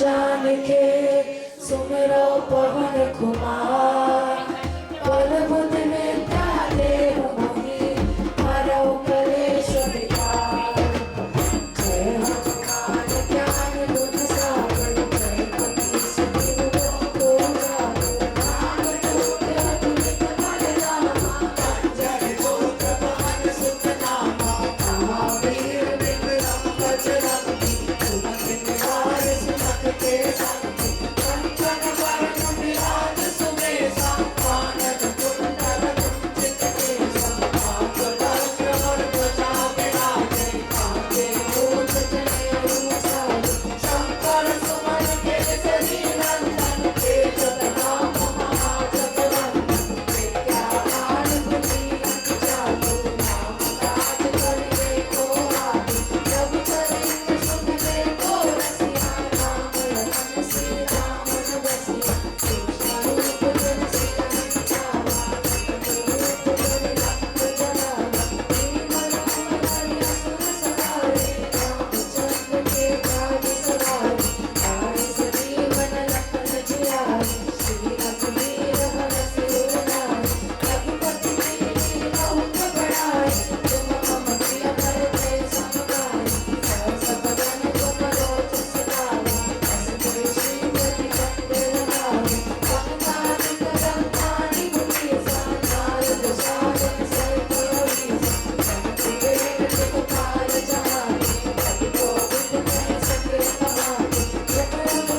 जान के सुमिरो पवन कुमार पल बुध में प्याले मोहि हरौ कलेश विकार जय हनुमान ज्ञान गुण सागर जय कपीस तिहु लोको उजागर राम दूत अतुलित बल धामा अंजनी पुत्र पवन सुत नामा महावीर विक्रम बजरंगी सुमति निवार सुमत के संगी कंचन वरण विराज सुबेसा कानन कुंडल कुंचित केसा हाथ वज्र और ध्वजा विराजे कांधे मूल जनेऊ साजे शंकर सुमन केसरी नंदन तेज प्रताप महाजगवंदन विद्यावान गुणी जातु नाम काज करिबे को आतु प्रभु चरित्र सुनिबे को रसिया राम लखन सीता मन बसिया सूक्ष्म रूप धरि सिरहि जावा रूप धरि लंक जरावा दीन रूप धरि असुर सहारे रामचंद्र के काज सवारे आए सजीवन लखन जियारे श्री रघुवीर हर सिर नारे रघुपति कीन्ही बहुत बड़ाई तुम मम प्रिय भरते समगाई सहस बदन तुम रोजस गावा अस कहि श्रीपति कंठ लगावे संतानिक ब्रह्मादि मुनीसा नारद सारद सहित अहीसा जगत वेद जगपाल जहानी कवि कोविद कहि सके कहानी जब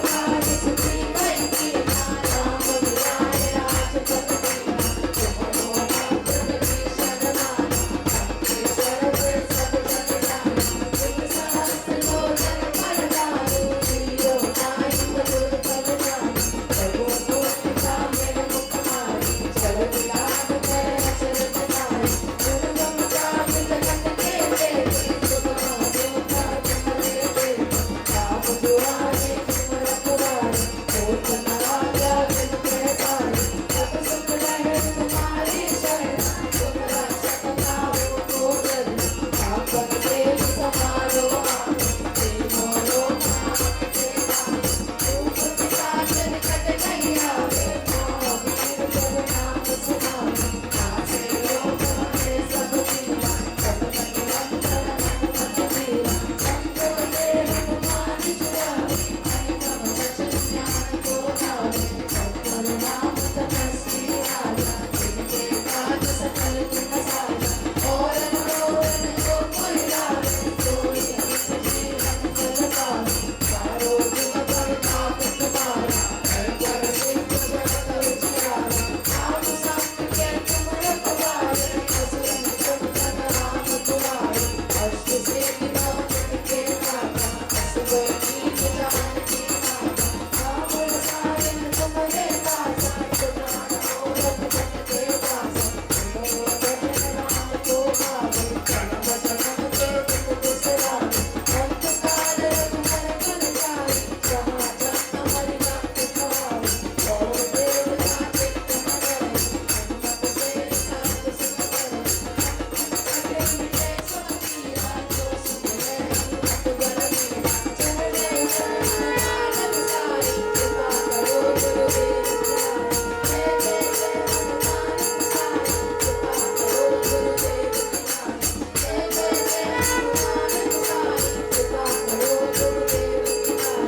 राज सुखी कहि कीना राम दुलारे राजपद दीना तुम मनोरथ विभीषण माना लंकेश्वर सब जग जाना तुम सहस्त्र लोचन वरदानी लीलो नाहि मधुर फल जानी प्रभु मुद्रिका मेर मुख मारी जगत लाभ करे अचरज नारी दुर्गम काज जगत के जेते सुगम देवता तुम्हारे देते राम दुआरे तुम रखवारे होत न आज्ञा बिनु पैसारे सब सुख लहै तुम्हारी शरण तुम रक्षक काहू को डरना आपन तेज समारो आपे तीनों लोक हांकते कांपे भूत पिशाच निकट नहीं आवे महावीर जब नाम सुनावे नासे रोग हरे सब पीरा जपत निरंतर हनुमत वीरा संकट ते हनुमान छुड़ावे मन वचन ध्यान को धावे सत्वर नाम तपस्वी राजा जिनके काज सकल तुम साजा और मनोरथ जो कोई लावे सोई अमित जीवन फल पावे चारों जुग परताप तुम्हारा है प्रसिद्ध जगत उजियारा नाम संग के तुम रखवारे असुर निकंदन राम दुआरे अष्ट सिद्धि नौ निधि के दाता असबर कीन जानकी माता राम रसायन तुम्हारे दासा सदा मनोरथ जन के दासा मनोरथ राम को भावे जन्म जन्म के दुख बिसरावे अंत काल रघुबर पुर जाई जहाँ जन्म हरि नाम कहावे और देवता चित्त न धरे हनुमत से सर्व सुख करे कटे मिटे सब पीरा जो सुमिरै हनुमत बल बीरा चढ़े हनुमान साई कृपा करो गुरुदेव की जय जय जय हनुमान साई कृपा करो गुरुदेव की जय जय जय हनुमान साई कृपा करो गुरुदेव की जय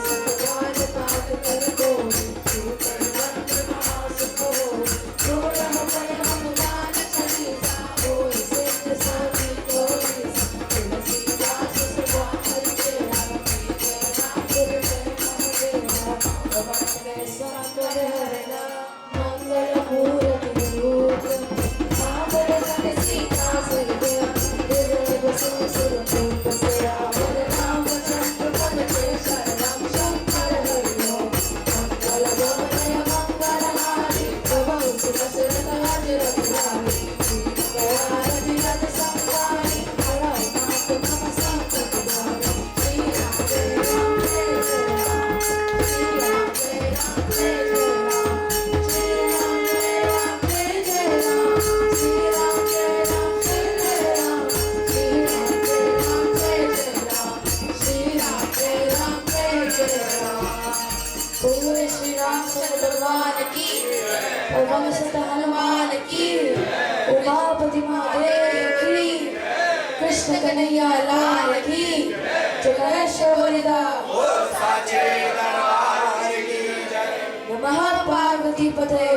सब काज पाठ कर कोई छूटै मंत्र महासुख होई जोड़ह भय हनुमान चालीसा होई सिद्ध साखी कोई तुलसीदास सदा हरिचेरा कीजे नाथ हृदय महदेवा पवन में कर हरना मंगल मूर्ति रूप सावर तन सीता सहित दिव्य बसु सुरभूप सियावर रामचंद्र पद के शरणम शंकर हरिओम मंगल गमनय मंगलहारी प्रभु सुर सिरताज रघुराई दीनदयाल विरत संहारी हरौ नाथ मम संकट हारी श्री राम जय राम जय जय राम श्री राम जय राम जय जय राम भगवान की, पवन सुत हनुमान की, उमापति महादेव की, कृष्ण कन्हैया लाल की, जय नमः पार्वती पते।